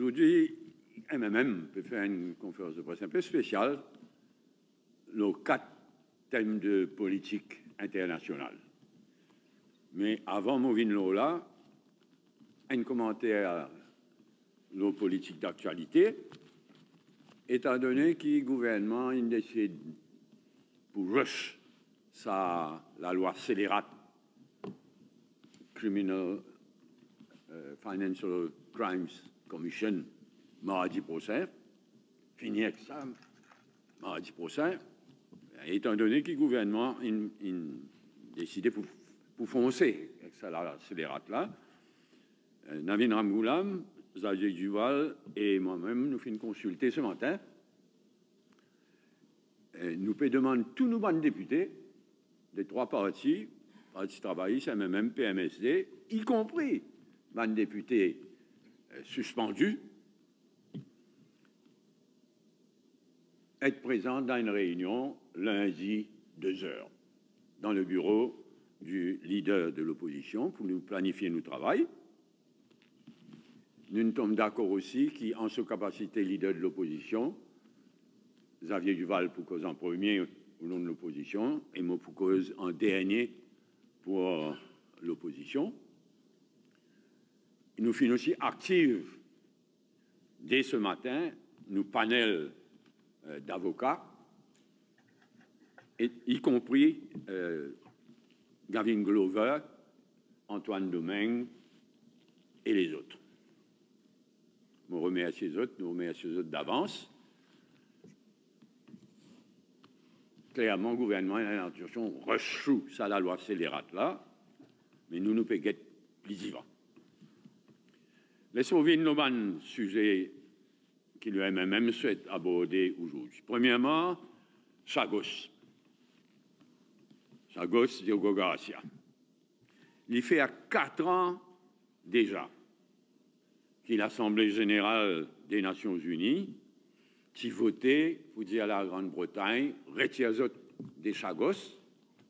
Aujourd'hui, MMM peut faire une conférence de presse un peu spéciale, nos 4 thèmes de politique internationale. Mais avant de venir là, un commentaire à nos politiques d'actualité, étant donné que le gouvernement il décide pour rush la loi scélérate Criminal Financial Crimes Commission mardi prochain, fini avec ça, mardi prochain, étant donné que le gouvernement il décidé pour foncer avec ça la scélérate là, Navin Ramgoolam, Xavier Duval et moi-même nous faisons consulter ce matin. Nous pouvons demander tous nos bons députés des 3 partis, Parti travailliste, MMM, PMSD, y compris les députés suspendus, être présents dans une réunion lundi 2h dans le bureau du leader de l'opposition pour nous planifier nos travail. Nous sommes d'accord aussi qu'en sa capacité leader de l'opposition, Xavier Duval pour cause en premier au nom de l'opposition et moi pour cause en dernier pour l'opposition. Nous finissons aussi actifs dès ce matin, nos panels d'avocats, y compris Gavin Glover, Antoine Domingue et les autres. Nous remercions les autres d'avance. Clairement, le gouvernement a l'intention de rechoue ça la loi scélérate là, mais nous pouvons être plus vivants. Laissons venir nos sujets que le MMM souhaite aborder aujourd'hui. Premièrement, Chagos. Chagos Diogo Garcia. Il fait à 4 ans déjà que l'Assemblée générale des Nations unies qui votait pour dire à la Grande-Bretagne retire des Chagos,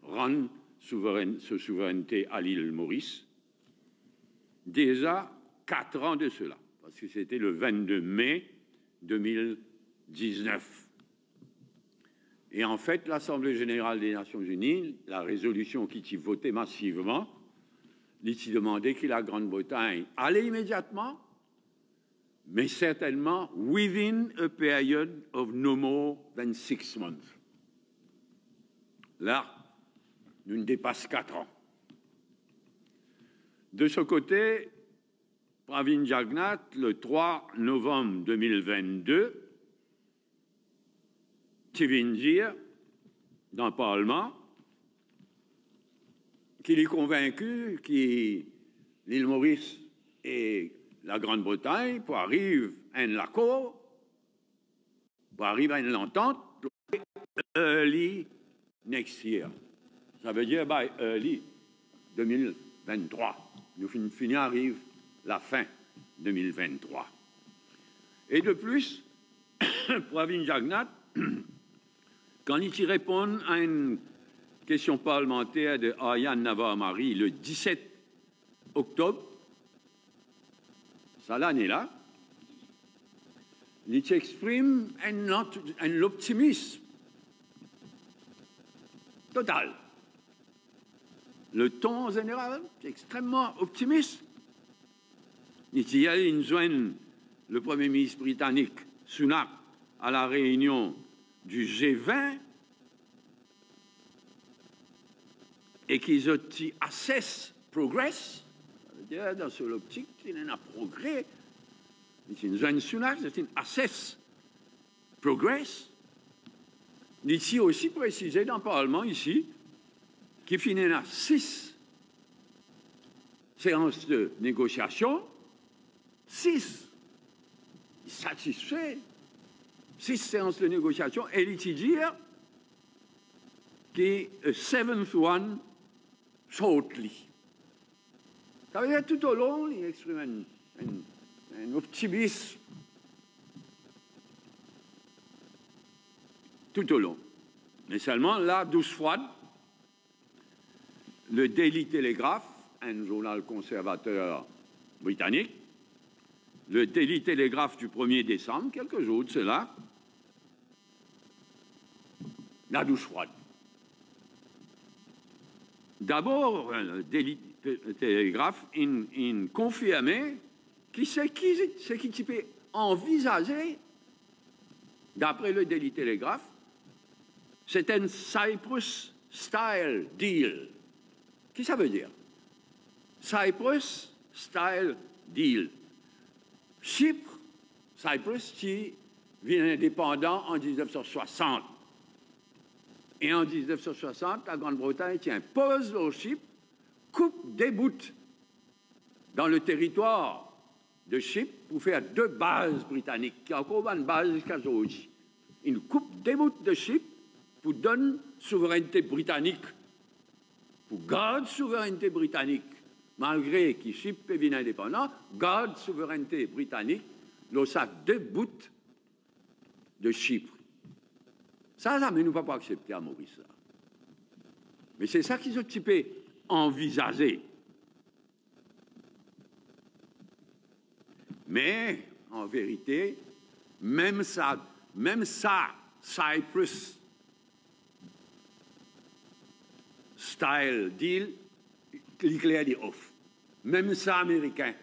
rendre souveraineté à l'île Maurice. Déjà 4 ans de cela, parce que c'était le 22 mai 2019. Et en fait, l'Assemblée générale des Nations unies, la résolution qui y votait massivement, il s'y demandait que la Grande-Bretagne allait immédiatement, mais certainement within a period of no more than 6 months. Là, nous ne dépasse 4 ans. De ce côté, Pravin Jagnat, le 3 novembre 2022, qui vient dire dans le Parlement qu'il est convaincu que l'île Maurice et la Grande-Bretagne pour arriver à un accord, pour arriver à une entente, early next year. Ça veut dire by early 2023. Nous finissons arrive la fin 2023. Et de plus, Pravin Jagnat, quand il y répond à une question parlementaire de Aryan Navar-Mari le 17 octobre, ça l'année-là, il exprime un optimisme total. Le ton en général est extrêmement optimiste. Il y a une joint le Premier ministre britannique, Sunak, à la réunion du G20 et qu'ils ont assess progress. Ça veut dire, dans ce optique, il y a un progrès. C'est une joint Sunak, c'est une assess progress. Ici aussi précisé dans le Parlement, ici, qui finit à 6 séances de négociation, 6 satisfaits, 6 séances de négociation, et il dit dire que 7th one shortly. Ça veut dire tout au long, il exprime un optimisme tout au long. Mais seulement là, douce froide, le Daily Telegraph, un journal conservateur britannique, le Daily Telegraph du 1er décembre, quelques jours de cela, la douche froide. D'abord, le Daily Telegraph il confirmait que ce qui peut envisager, d'après le Daily Telegraph, c'est un Cyprus Style Deal. Qu'est-ce que ça veut dire? Cyprus Style Deal. Chypre, Cyprus, qui devient indépendant en 1960. Et en 1960, la Grande-Bretagne impose au Chypre, coupe des bouts dans le territoire de Chypre pour faire 2 bases britanniques, qui ont encore une base jusqu'à aujourd'hui. Une coupe des bouts de Chypre pour donner souveraineté britannique, pour garder souveraineté britannique, malgré que Chypre est indépendant, garde souveraineté britannique, le sac 2 bouts de Chypre. Ça, mais nous ne pouvons pas accepter à Maurice. Ça. Mais c'est ça qu'ils ont typé envisager. Mais, en vérité, même ça, Cyprus Style Deal, l'éclair dit off. Même ça, américain,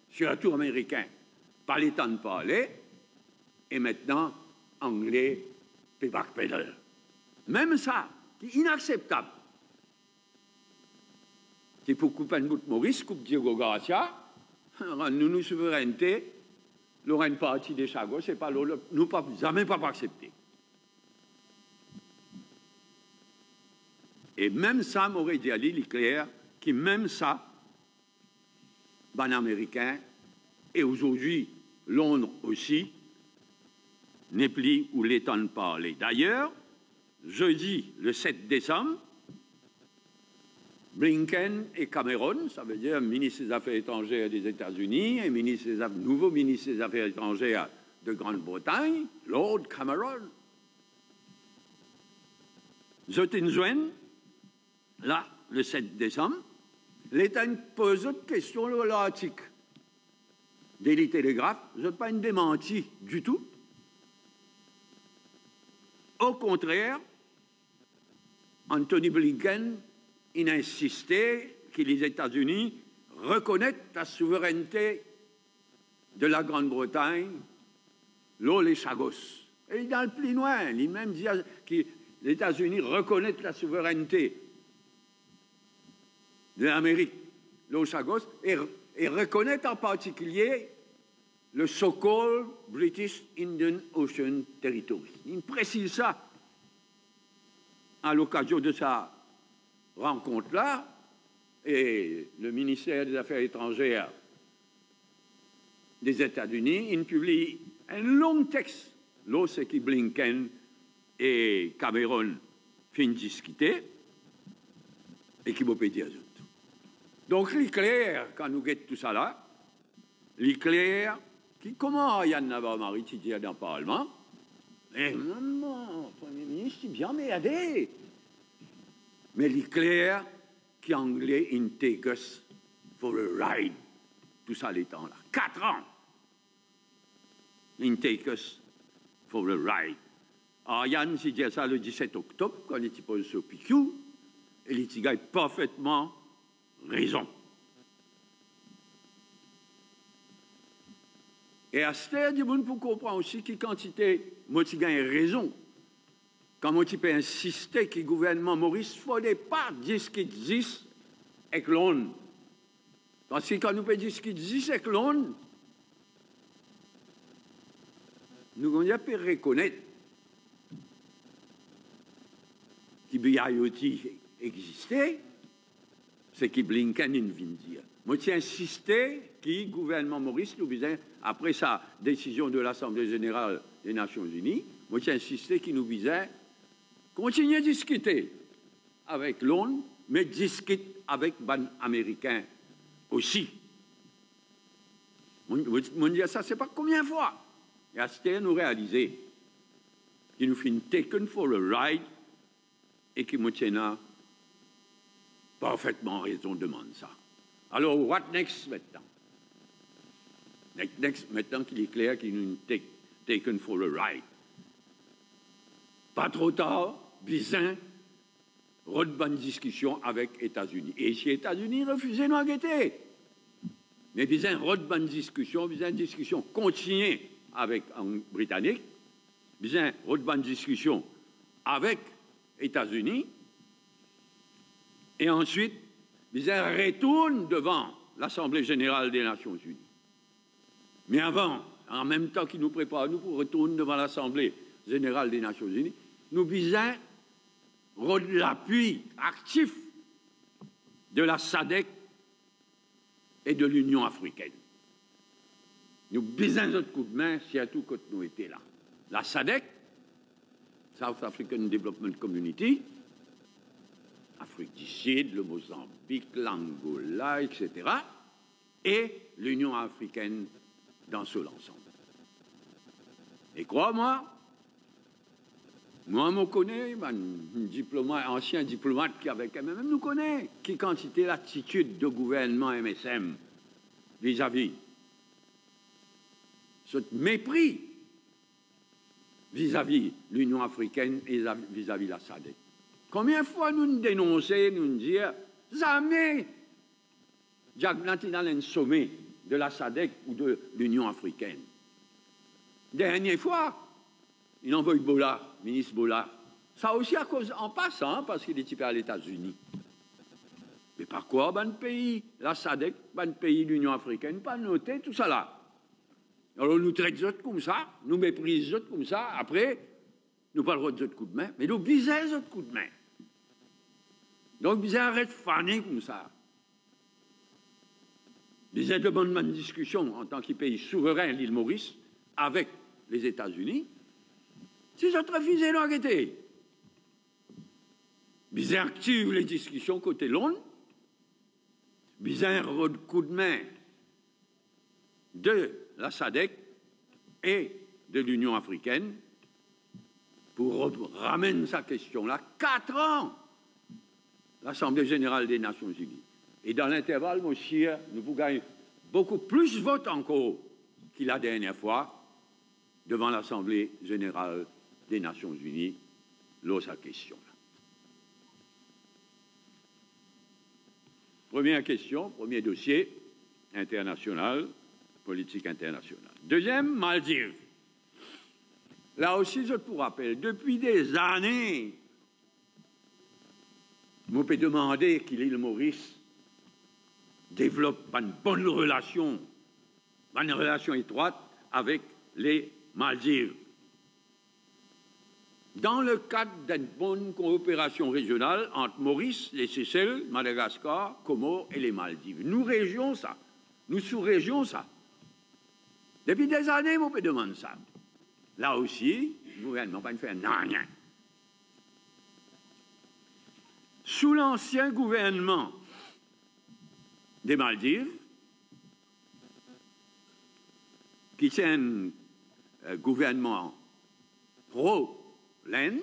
surtout américain, pas le temps de parler, et maintenant, anglais, et backpedal. Même ça, c'est inacceptable. C'est pour couper un bout de Maurice, coupe Diego Garcia, nous souveraineté, l'aurait partie des Chagos, c'est pas nous jamais pas accepter. Et même ça, m'aurait dit Ali, il est clair, que même ça, ben américain, et aujourd'hui, Londres aussi, n'est plus où les temps de parler. D'ailleurs, jeudi, le 7 décembre, Blinken et Cameron, ça veut dire ministre des Affaires étrangères des États-Unis et nouveau ministre des Affaires étrangères de Grande-Bretagne, Lord Cameron, Zotinzwen, là, le 7 décembre, l'État pose une question sur l'article Daily Telegraph, je n'ai pas une démentie du tout. Au contraire, Anthony Blinken il a insisté que les États-Unis reconnaissent la souveraineté de la Grande-Bretagne, les Chagos. Et il a le plus loin, il même dit que les États-Unis reconnaissent la souveraineté de l'Amérique, les Chagos, et reconnaissent en particulier le so-called British Indian Ocean Territory. Il précise ça à l'occasion de sa rencontre-là, et le ministère des Affaires étrangères des États-Unis, il publie un long texte, là c'est que Blinken et Cameron finissent discuter, et qui vont dire autres. Donc, il est clair, quand nous guettons tout ça là, il est clair, comment Yann Navarro-Marie dit dans le Parlement, et maman, Premier ministre, il bien merdé. Mais il est clair qu'Anglais, in take us for a ride. Tout ça, les temps là. 4 ans. In take us for a ride. Alors, Yann, s'il dit ça le 17 octobre, quand il est posé sur PQ, et il a parfaitement raison. Et à ce stade, il faut comprendre aussi que quantité, moi, il a raison. Quand moi, tu peux insister que le gouvernement Maurice ne faudrait pas dire ce qu'il dit avec l'ONU. Parce que quand nous pouvons dire ce qu'il dit avec l'ONU, nous allons reconnaître que BIOT existait, c'est que Blinken vient de dire. Moi, j'ai insisté que le gouvernement Maurice nous visait, après sa décision de l'Assemblée générale des Nations unies, moi, j'ai insisté qu'il nous visait continuer à discuter avec l'ONU, mais discuter avec les Américains aussi. On dit ça, c'est pas combien de fois. Et à ce temps, nous réaliser qu'il nous fait une taken for a ride et qu'il nous tient parfaitement raison de demander ça. Alors, what next maintenant? Maintenant qu'il est clair qu'il nous taken for a ride. Pas trop tard, Bizin bonne discussion avec les États-Unis. Et si les États-Unis refusaient de nous guetter, mais Bizin bonne discussion continue avec les Britanniques, Bizin bonne discussion avec les États-Unis, et ensuite, Bizin retourne devant l'Assemblée générale des Nations unies. Mais avant, en même temps qu'il nous prépare, nous pour retourner devant l'Assemblée générale des Nations unies, nous visons l'appui actif de la SADC et de l'Union africaine. Nous visons notre coup de main, surtout quand nous étions là. La SADC, South African Development Community, Afrique du Sud, le Mozambique, l'Angola, etc., et l'Union africaine dans ce ensemble. Et crois-moi, moi, je connais, un ancien diplomate qui avec MMM nous connaît, qui quantité l'attitude de gouvernement MSM vis-à-vis ce mépris vis-à-vis l'Union africaine et vis-à-vis la SADC. Combien de fois nous dénonçons, nous disons, jamais Jack Blantin a un sommet de la SADC ou de l'Union africaine. Dernière fois, il envoie Bola, ministre Bola. Ça aussi à cause, en passant, parce qu'il est typé à l'États-Unis. Mais par quoi, ben pays, la SADC, ben pays, l'Union africaine, pas noté tout ça là. Alors nous traitons les autres comme ça, nous méprisons les autres comme ça, après, nous parlerons des autres coups de main, mais nous visons les autres coups de main. Donc, ils arrêtent de faner comme ça. Ils demandent une discussion en tant que pays souverain, l'île Maurice, avec les États-Unis. Si ils ont refusé d'arrêter, ils activent les discussions côté Londres. Ils ont un coup de main de la SADC et de l'Union africaine pour ramener sa question-là. 4 ans, l'Assemblée générale des Nations unies. Et dans l'intervalle, monsieur, nous pouvons gagner beaucoup plus de votes encore qu'il la dernière fois devant l'Assemblée générale des Nations unies, lors sa question. Première question, premier dossier, international, politique internationale. Deuxième, Maldives. Là aussi, je vous rappelle, depuis des années, on peut demander que l'île Maurice développe une bonne relation étroite avec les Maldives. Dans le cadre d'une bonne coopération régionale entre Maurice, les Seychelles, Madagascar, Comores et les Maldives. Nous régions ça. Nous sous-régions ça. Depuis des années, on peut demander ça. Là aussi, le gouvernement ne va pas faire rien. Sous l'ancien gouvernement des Maldives, qui est un gouvernement pro-laine,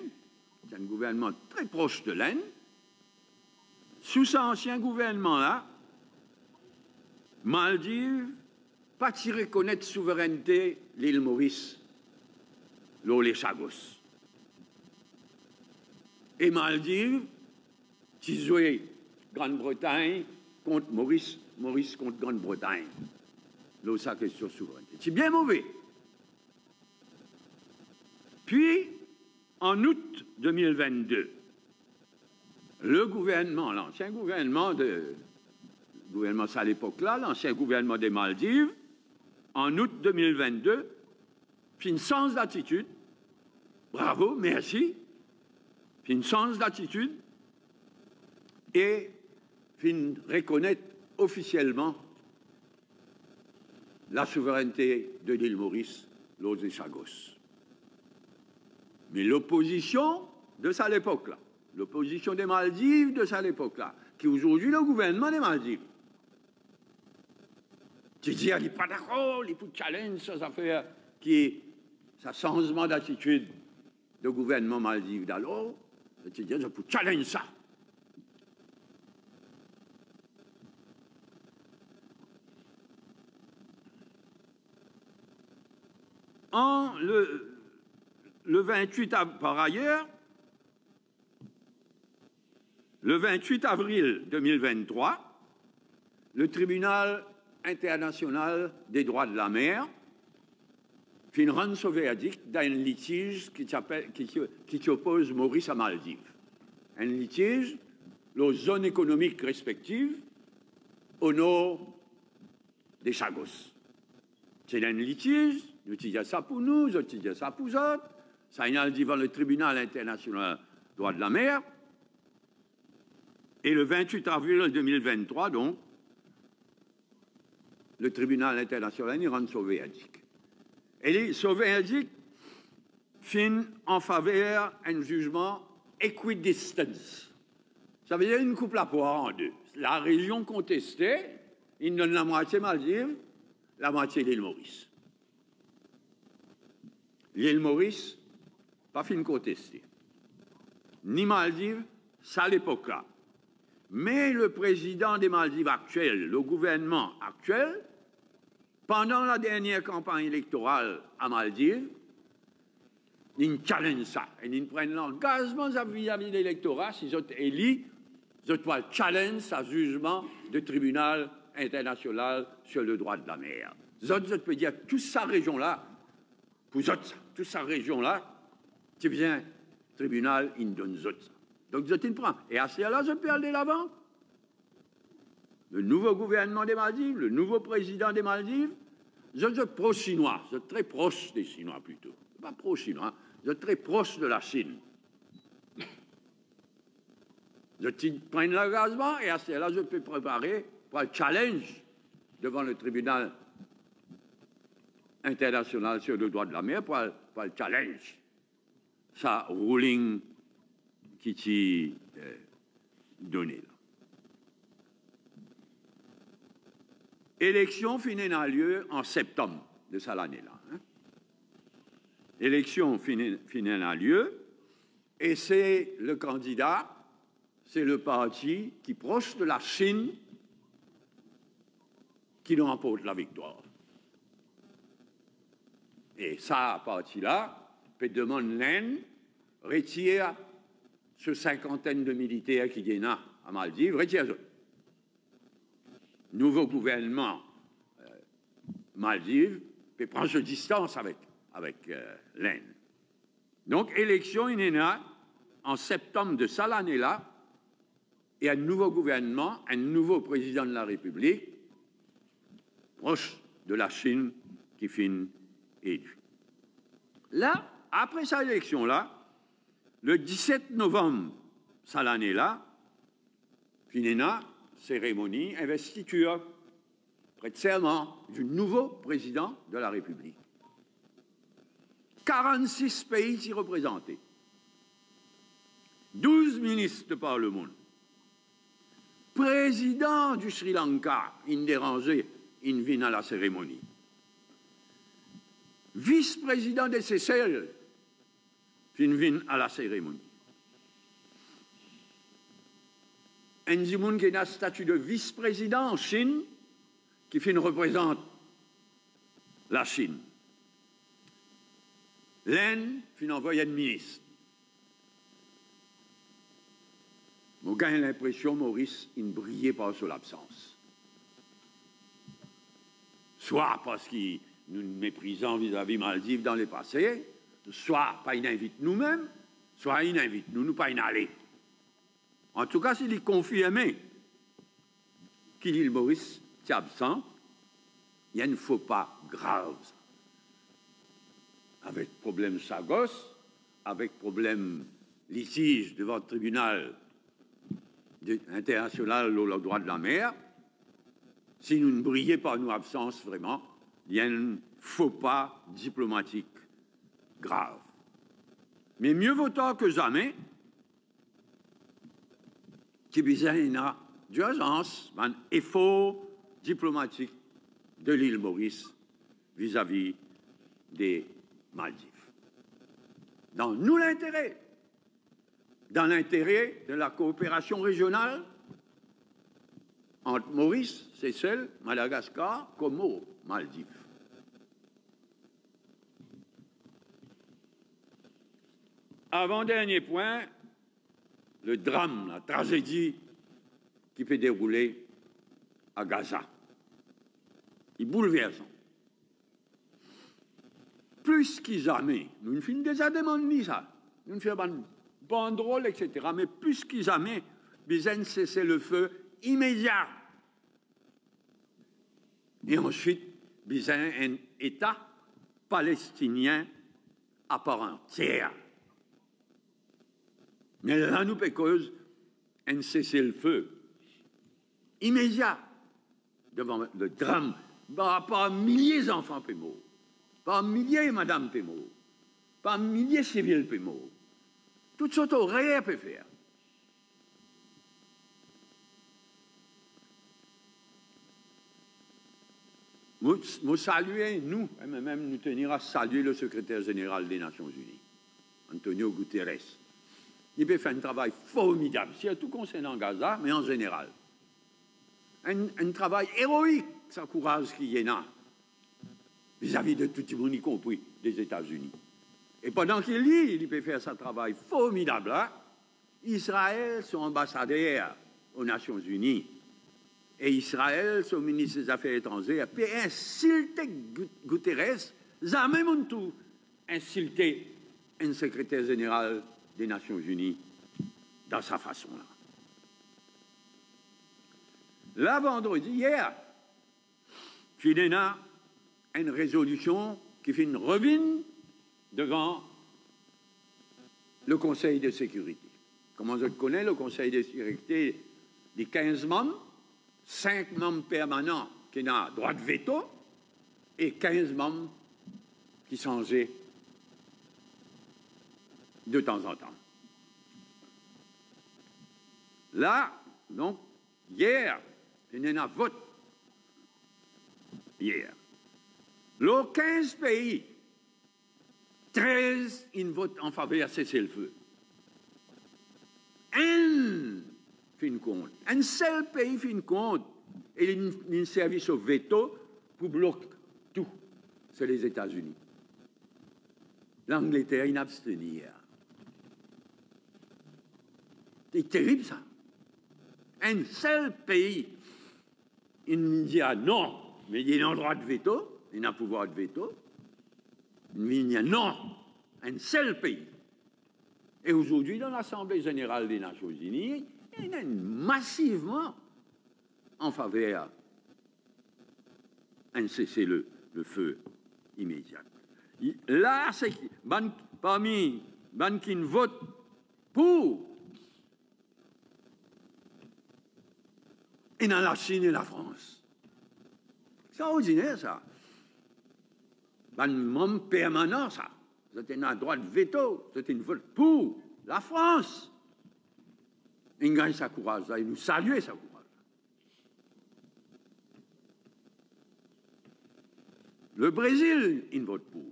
c'est un gouvernement très proche de laine, sous cet ancien gouvernement-là, Maldives pas tiré reconnaître souveraineté l'île Maurice, les Chagos. Et Maldives, qui jouait Grande-Bretagne contre Maurice, Maurice contre Grande-Bretagne. Là, sa question souveraineté. C'est bien mauvais. Puis, en août 2022, le gouvernement, l'ancien gouvernement à l'époque-là, l'ancien gouvernement des Maldives, en août 2022, puis une sens d'attitude, bravo, merci, puis une sens d'attitude, et puis reconnaître officiellement la souveraineté de l'île Maurice, l'eau des Chagos. Mais l'opposition de ça l'époque-là, l'opposition des Maldives de ça l'époque-là, qui est aujourd'hui le gouvernement des Maldives, tu dis, il n'est pas d'accord, il faut challenge ces affaires qui est ce changement d'attitude du gouvernement Maldives d'alors, tu dis, il faut challenge ça. Le 28 par ailleurs, le 28 avril 2023, le tribunal international des droits de la mer fait une rende verdict dans un litige qui oppose Maurice à Maldives. Un litige, aux zones économiques respectives au nord des Chagos. C'est un litige, nous disons ça pour nous disons ça pour eux. Ça est devant le tribunal international des droits de la mer. Et le 28 avril 2023, donc, le tribunal international rend son verdict. Et ce verdict fin en faveur d'un jugement équidistance. Ça veut dire une coupe la poire en deux. La région contestée, il donne la moitié Maldives, la moitié l'île Maurice. L'île Maurice, pas fin contestée. Ni Maldives, ça à l'époque-là. Mais le président des Maldives actuel, le gouvernement actuel, pendant la dernière campagne électorale à Maldives, ils challenge ça. Et ils prennent l'engagement vis-à-vis de l'électorat, si ils sont élus, ils doivent challenge ce jugement du tribunal international sur le droit de la mer. Ils peuvent dire toute sa région-là, pour toute sa région-là, qui vient tribunal, ils donnent ça. Donc, je te prends. Et à ce moment-là, je peux aller l'avant. Le nouveau gouvernement des Maldives, le nouveau président des Maldives, je suis pro-chinois, je suis très proche des Chinois plutôt. Pas pro-chinois, je suis très proche de la Chine. Je prends l'engagement et à ce moment-là, je peux préparer pour un challenge devant le tribunal international sur le droit de la mer, pour le challenge. Ça, ruling qui t'y donné là. Élection finit en lieu en septembre de cette année-là. Hein? Élection finit en lieu et c'est le candidat, c'est le parti qui est proche de la Chine qui nous remporte la victoire. Et ça, parti-là, peut demander l'Inde, retire ce cinquantaine de militaires qui viennent à Maldives, retire-le. Nouveau gouvernement Maldives peut prendre ses distances avec l'Inde. Donc, élection inéna en septembre de cette année-là, et un nouveau gouvernement, un nouveau président de la République, proche de la Chine, qui finit élu. Là, après cette élection-là, le 17 novembre, cette année-là, finina cérémonie investiture, prête serment du nouveau président de la République. 46 pays y représentés, 12 ministres de par le monde, président du Sri Lanka, indérangé, il vient à la cérémonie, vice-président des Seychelles, il vient à la cérémonie. Un Zimoun qui a le statut de vice-président en Chine, qui représente la Chine. L'Inde envoie un ministre. On gagne l'impression, Maurice, il ne brillait pas sur l'absence. Soit parce qu'il nous méprisons vis-à-vis Maldives dans le passé, soit pas il invite nous-mêmes, soit il invite nous pas y aller. En tout cas, s'il est confirmé qu'Île Maurice est absent, il y a un faux pas grave. Avec problème Chagos, avec problème litige devant le tribunal international au droit de la mer, si nous ne brillons pas nos absences vraiment, il y a un faux pas diplomatique grave. Mais mieux vaut tard que jamais, qui besoin d'urgence, un effort diplomatique de l'île Maurice vis-à-vis des Maldives. Dans nous l'intérêt, dans l'intérêt de la coopération régionale entre Maurice, Seychelles, Madagascar, Comores, Maldives. Avant-dernier point, le drame, la tragédie qui peut dérouler à Gaza. Il bouleverse. Plus qu'ils jamais, nous ne faisons déjà demandé ça, nous ne faisons pas banderole, etc. Mais plus qu'ils jamais, besoin de cesser le feu immédiat. Et ensuite, besoin d'un État palestinien à part entière. Mais là, nous cause un cessez-le-feu immédiat devant le drame. Par milliers d'enfants pémo, par milliers de madame pémo, par milliers de civils pémo. Toutes sortes de rien peut faire. Nous saluons, nous, même nous tenir à saluer le secrétaire général des Nations Unies, Antonio Guterres. Il peut faire un travail formidable, surtout concernant Gaza, mais en général. Un travail héroïque, ça courage qu'il y en a, vis-à-vis de tout le monde, y compris des États-Unis. Et pendant qu'il lit, il peut faire ce travail formidable. Hein? Israël, son ambassadeur aux Nations Unies, et Israël, son ministre des Affaires étrangères, peut insulter Guterres, jamais mon tout insulter un secrétaire général des Nations Unies dans sa façon-là. Là, vendredi, hier, il y a une résolution qui fait une revine devant le Conseil de sécurité. Comment je connais le Conseil de sécurité des 15 membres, 5 membres permanents qui ont droit de veto et 15 membres qui changeaient de temps en temps. Là, donc, hier, il y a un vote. Hier. Les 15 pays, 13, ils votent en faveur de cesser le feu. Un fait une compte. Un seul pays fait une compte. Et il service au veto pour bloquer tout. C'est les États-Unis. L'Angleterre, il abstenir. C'est terrible, ça. Un seul pays, il dit ah, non, mais il a un droit de veto, il a un pouvoir de veto. Il dit non, un seul pays. Et aujourd'hui, dans l'Assemblée générale des Nations Unies, il y a massivement en faveur d'un cessez-le-feu immédiat. Là, c'est parmi ceux qui votent pour, et dans la Chine et la France. C'est ordinaire, ça. Un membre permanent, ça. C'était un droit de veto, c'était une vote pour la France. Il gagne sa courage, il nous salue sa courage. Le Brésil, il vote pour.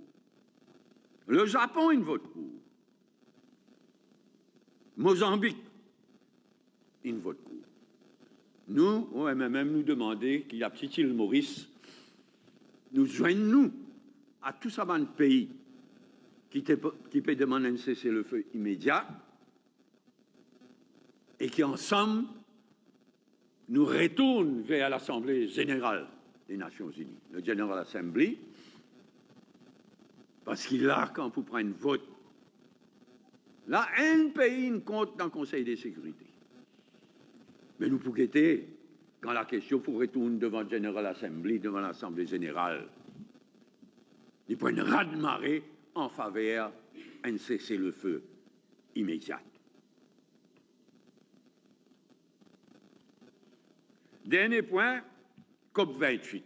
Le Japon, il vote pour. Mozambique, il vote pour. Nous, on va même nous demander qu'il y a petite île Maurice, nous joignons-nous à tous ces pays qui peut demander un cessez-le-feu immédiat et qui, ensemble, nous retournent vers l'Assemblée générale des Nations Unies, le General Assembly, parce qu'il a, quand vous prenez un vote, là, un pays compte dans le Conseil de sécurité. Mais nous pouvons guetter, quand la question pour retourner devant le General Assembly, devant l'Assemblée générale, il prend une raz-de-marée en faveur d'un cessez-le-feu immédiat. Dernier point, COP28.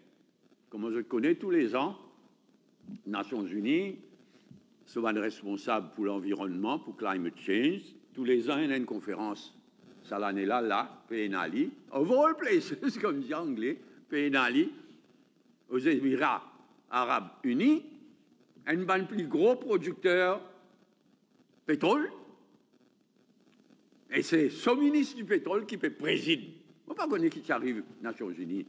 Comme je connais tous les ans, Nations Unies sont responsables pour l'environnement, pour climate change. Tous les ans, il y a une conférence. Ça l'année là, PNALI, of all places, comme dit en anglais, PNALI, aux Émirats Arabes Unis, un des plus gros producteurs de pétrole. Et c'est ce ministre du pétrole qui peut présider. On ne pas connaître qui arrive aux Nations Unies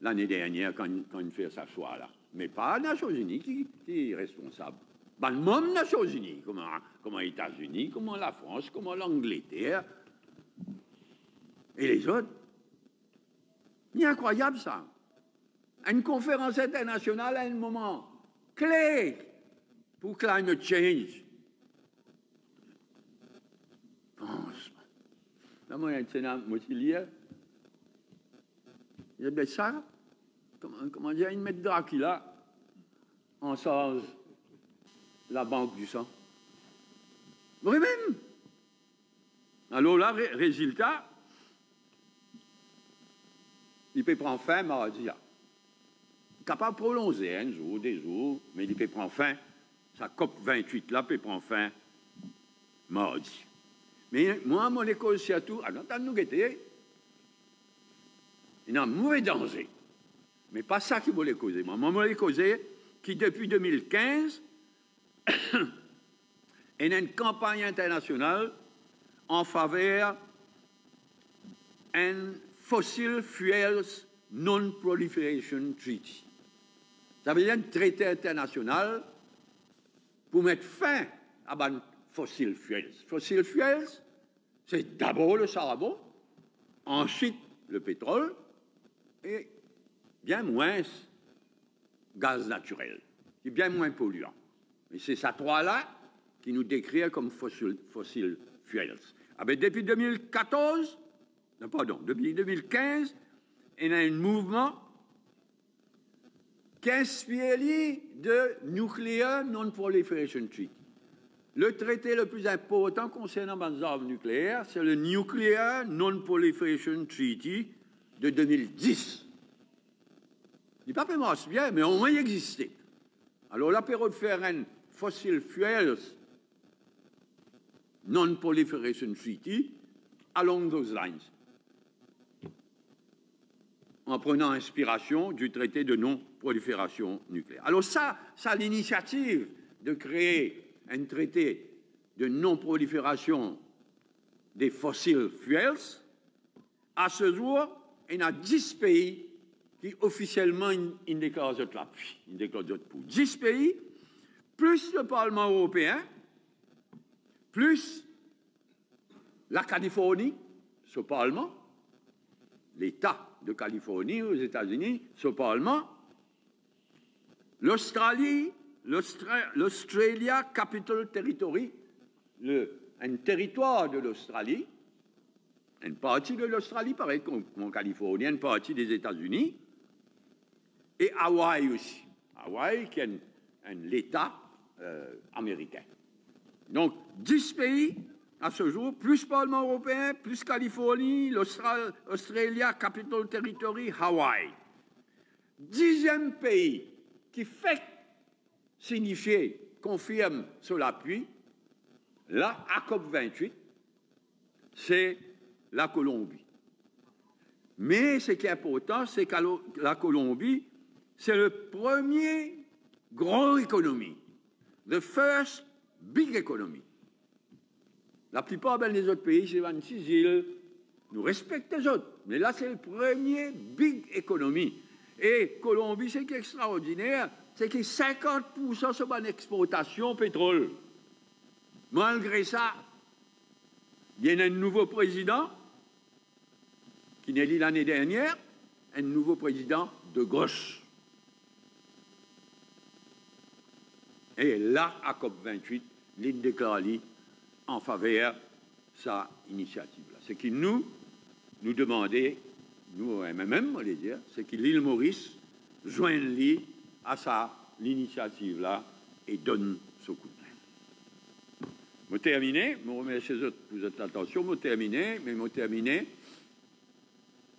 l'année dernière quand il fait sa choix là. Mais pas les Nations Unies qui est responsable. Même Nations Unies, comme les États-Unis, comme la France, comme l'Angleterre, et les autres. C'est incroyable ça. Une conférence internationale à un moment clé pour climate change. Franchement. Là, moi, il y a un lire. Il y a ça. Comment dire, une mètre Dracula en sort la banque du sang. Oui, même. Alors là, résultat, il peut prendre fin mardi. Capable de prolonger un jour, des jours, mais il peut prendre fin. Sa COP 28 là peut prendre fin mardi. Mais moi, mon école, surtout, dans nous guetter, il y a un mauvais danger. Mais pas ça qui voulait causer. Moi, je voulais causer qui, depuis 2015, il y a une campagne internationale en faveur d'un Fossil Fuels Non-Proliferation Treaty. Ça veut dire un traité international pour mettre fin à ban fossil fuels. Fossil fuels, c'est d'abord le charbon, ensuite le pétrole et bien moins gaz naturel, qui est bien moins polluant. Et c'est ces trois-là qui nous décrit comme fossil fuels. Ah ben depuis 2014, non, pardon, depuis 2015, il y a un mouvement qui inspire de Nuclear Non-Proliferation Treaty. Le traité le plus important concernant les armes nucléaires, c'est le Nuclear Non-Proliferation Treaty de 2010. Il n'est pas vraiment bien, mais au moins il existait. Alors la période de faire un Fossil Fuels Non-Proliferation Treaty along those lines, en prenant inspiration du traité de non-prolifération nucléaire. Alors ça l'initiative de créer un traité de non-prolifération des fossiles fuels. À ce jour, il y a 10 pays qui officiellement une déclaration de l'appui. Une déclaration pour 10 pays, plus le Parlement européen, plus la Californie, ce Parlement, l'État de Californie aux États-Unis, ce Parlement, l'Australie, l'Australia Capital Territory, un territoire de l'Australie, une partie de l'Australie, pareil comme Californie, une partie des États-Unis, et Hawaï aussi. Hawaï qui est l'État américain. Donc, 10 pays à ce jour, plus Parlement européen, plus Californie, l'Australia Capital Territory, Hawaï. 10e pays qui fait signifier, confirme sur l'appui, là, à COP28, c'est la Colombie. Mais ce qui est important, c'est que la Colombie, c'est le premier grand économie, the first big economy. La plupart des autres pays, c'est 26 îles, nous respectons les autres, mais là, c'est le premier big economy. Et Colombie, ce qui est extraordinaire, c'est que 50% sur une exportation pétrole. Malgré ça, il y a un nouveau président qui n'est élu l'année dernière, un nouveau président de gauche. Et là, à COP28, il déclare en faveur de sa initiative-là. Ce qui nous demandait, nous, même, on va dire, c'est que l'île Maurice joigne à l'initiative-là et donne ce coup de main. Je terminer, je remercie pour votre attention, je terminer,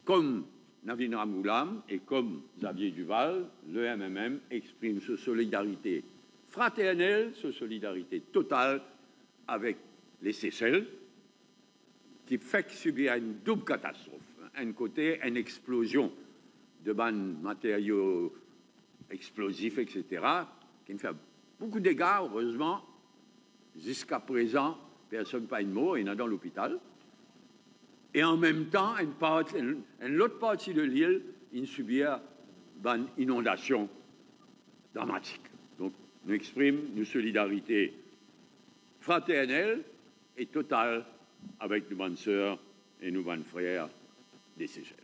comme Navin Ramgoolam et comme Xavier Duval, le MMM exprime sa solidarité fraternelle, sa solidarité totale avec les Seychelles, qui fait subir une double catastrophe. Un côté, une explosion de matériaux explosifs, etc., qui fait beaucoup de dégâts, heureusement. Jusqu'à présent, personne n'a pas de mort, il y en a dans l'hôpital. Et en même temps, une autre partie de l'île, il subit une inondation dramatique. Donc, nous exprime une solidarité fraternelle et totale avec nos bonnes sœurs et nos bons frères des Seychelles.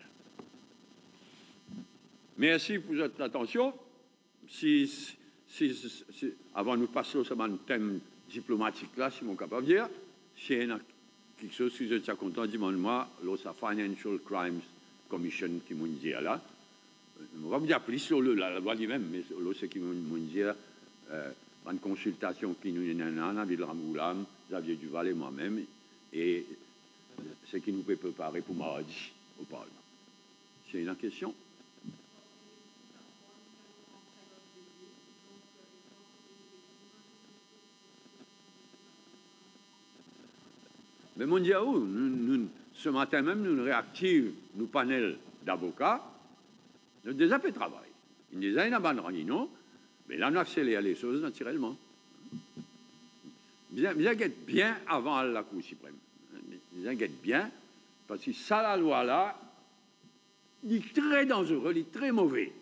Merci pour votre attention. Avant de nous passer sur un thème diplomatique là, si mon capable de dire, si il y a quelque chose que je suis content, dis-moi, la Financial Crimes Commission qui m'a dit là, on va vous dire plus sur la loi lui-même, mais c'est qui m'a dit une consultation qui nous est en Nabil Ramoulam, Xavier Duval et moi-même, et ce qui nous peut préparer pour mardi au Parlement. C'est une question? Mais mon Dieu, ce matin même, nous réactivons nos panels d'avocats. Nous avons déjà fait travail. Ils nous ont abandonné, non? Mais là, on a accéléré les choses naturellement. Bien avant la Cour suprême. Ils inquiètent bien, parce que ça, la loi-là, il est très dangereux, il est très mauvais.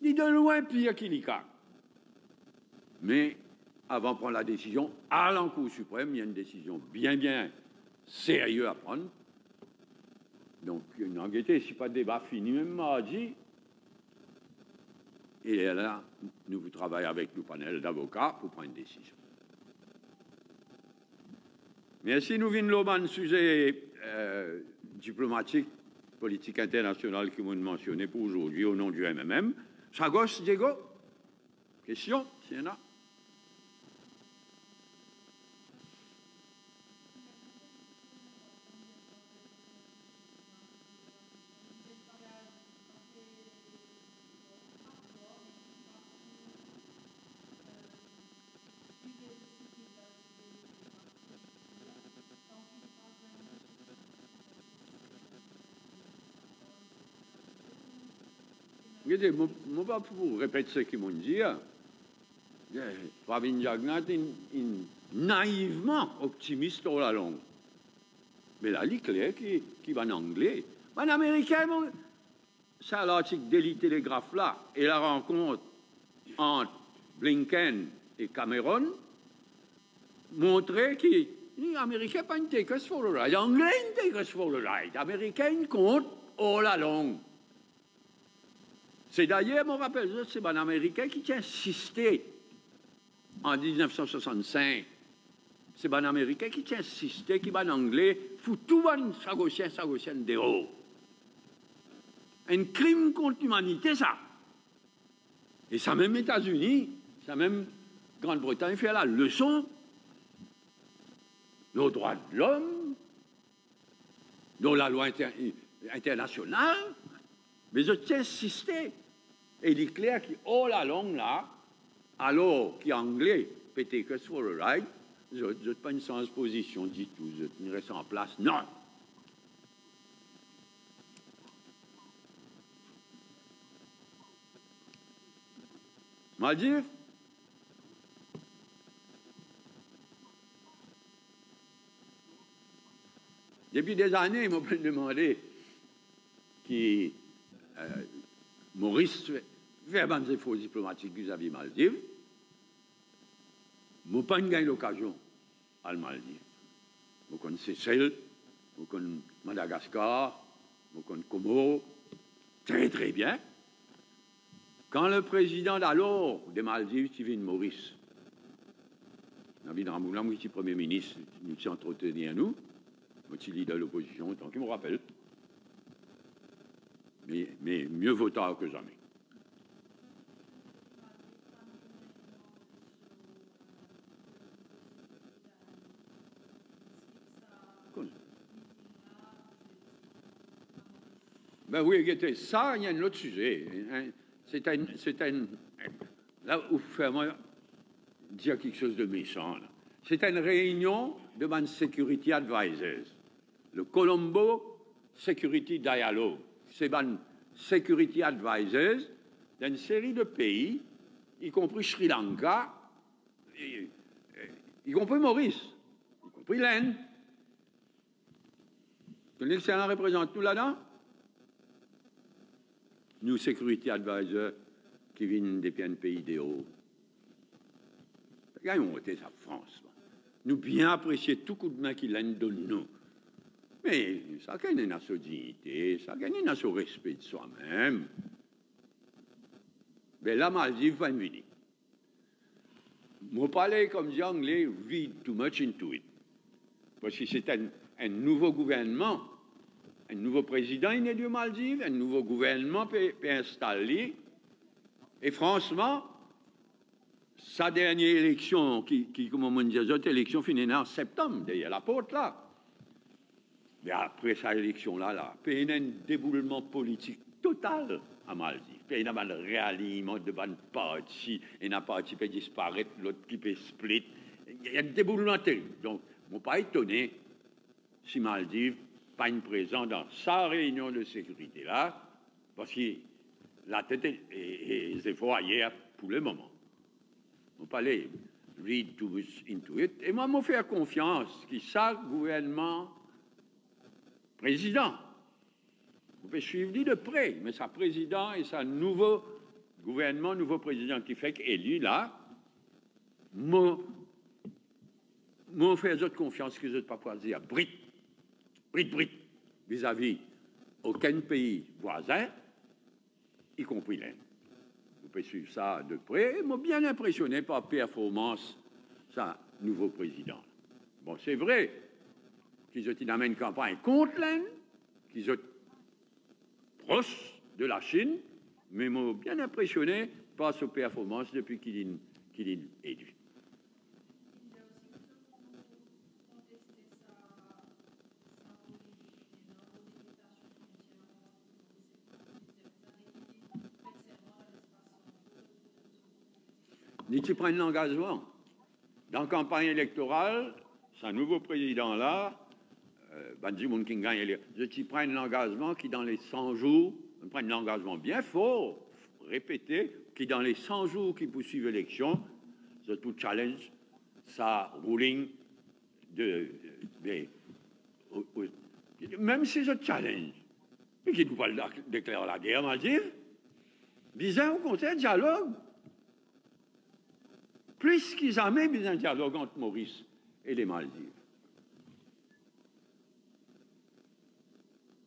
Il est de loin pire qu'il y a. Mais avant de prendre la décision, à la Cour suprême, il y a une décision bien sérieuse à prendre. Donc, une enquête, si pas de débat fini, même mardi. Et là, nous travaillons avec nos panels d'avocats pour prendre une décision. Mais si nous venons à un sujet diplomatique, politique internationale que vous mentionnez pour aujourd'hui au nom du MMM, Chagos, Diego, question, s'il y en a. Regardez, je ne vais pas pour répéter ce qu'ils m'ont dit. Pravin Jagnat est naïvement optimiste dans la langue. Mais là, il est clair qu'il va en anglais. En américain, ça, l'article Daily Telegraph là, et la rencontre entre Blinken et Cameron montrait que les Américains pas une take us for the ride. Anglais, une take us for the ride. Américain compte all along. C'est d'ailleurs, je me rappelle, c'est un Américain qui a insisté en 1965. C'est un Américain qui a insisté, qui va en anglais, faut tout un sagocien d'héros. Un crime contre l'humanité, ça. Et ça même États-Unis, ça même Grande-Bretagne fait la leçon. Le droit de l'homme, dans la loi internationale, mais je tiens à insister. Et il est clair que, la langue là, alors qu'en anglais, pété que sur le ride, je n'ai pas une transposition du tout, je reste en place. Non! Maldives? Depuis des années, ils m'ont demandé qui Maurice fait des efforts diplomatiques vis-à-vis de Maldives. Je n'ai pas eu l'occasion à Maldives. Je connais Seychelles, je connais Madagascar, je connais Comores, très bien. Quand le président d'alors des Maldives, Steven Maurice, Nabil Ramoulam, qui était Premier ministre, nous s'est entretenu à nous, notre leader de l'opposition, tant qu'il me rappelle. Mais mieux vaut tard que jamais. Ben oui, ça, il y a un autre sujet. C'est un là où faire dire quelque chose de méchant. C'est une réunion de Man Security Advisors, le Colombo Security Dialogue. C'est une security advisors d'une série de pays, y compris Sri Lanka, y compris Maurice, y compris l'Inde. Le Sénat représente nous là-dedans? Nous, security advisors, qui viennent des pays des hauts. Gagnons sa France. Nous bien apprécier tout coup de main qu'il a donné nous. Mais ça gagne à sa dignité, ça gagne à son respect de soi-même. Mais la Maldive va venir. Moi, parler comme dit anglais, read too much into it. Parce que c'est un nouveau gouvernement, un nouveau président né de Maldives, un nouveau gouvernement peut installer. Et franchement, sa dernière élection, comme on dit, cette élection finit en septembre, derrière la porte là. Mais après sa élection-là, il y a un déboulement politique total à Maldives. Il y a un réalignement de bonne partie, et une partie peut disparaître, l'autre qui peut split. Il y a un déboulement terrible. Donc, je ne suis pas étonné si Maldives pas une présence dans sa réunion de sécurité là, parce que la tête est efforts ailleurs pour le moment. On peut aller read too much into it. Et moi, je fais confiance que ça, gouvernement, président, vous pouvez suivre de près, mais sa président et sa nouveau gouvernement, nouveau président qui fait qu'élu là, moi fais d'autres confiance que je ne pas pouvoir dire Brit, vis-à-vis aucun pays voisin, y compris l'Inde. Vous pouvez suivre ça de près. Et moi, bien impressionné par la performance, ça, nouveau président. Bon, c'est vrai qu'ils ont une une campagne contre l'Inde, qu'ils ont proche de la Chine, mais moi, bien impressionné par sa performance depuis qu'il est élu. Ni tu prends l'engagement. Dans la campagne électorale, c'est un nouveau président là, Banji Munkinga, je t'y prends l'engagement qui dans les 100 jours, je prends l'engagement bien fort, répété, qui dans les 100 jours qui poursuivent l'élection, je tout challenge sa ruling même si je challenge, et qui ne peut pas déclarer la guerre, Maldives, bizarre au contraire, dialogue. Plus qu'ils amènent un dialogue entre Maurice et les Maldives.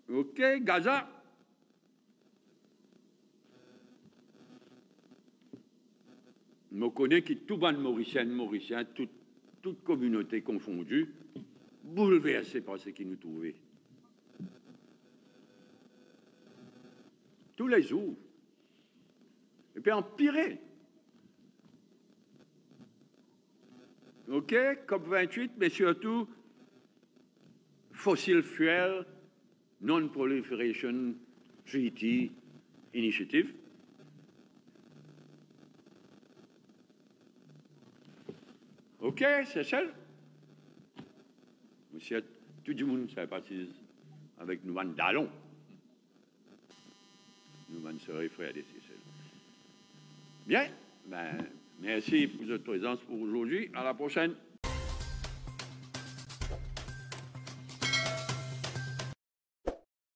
OK, Gaza. Je connais que tout ban mauricien, toute communauté confondue, bouleversée par ce qui nous trouvait. Tous les jours. Et puis empiré. OK, COP28, mais surtout Fossil Fuel Non-Proliferation Treaty Initiative. OK, c'est ça. Monsieur, tout le monde s'est parti avec nous, Dallon. Nous allons se référer à des Seychelles. Bien, ben, merci pour votre présence pour aujourd'hui. À la prochaine.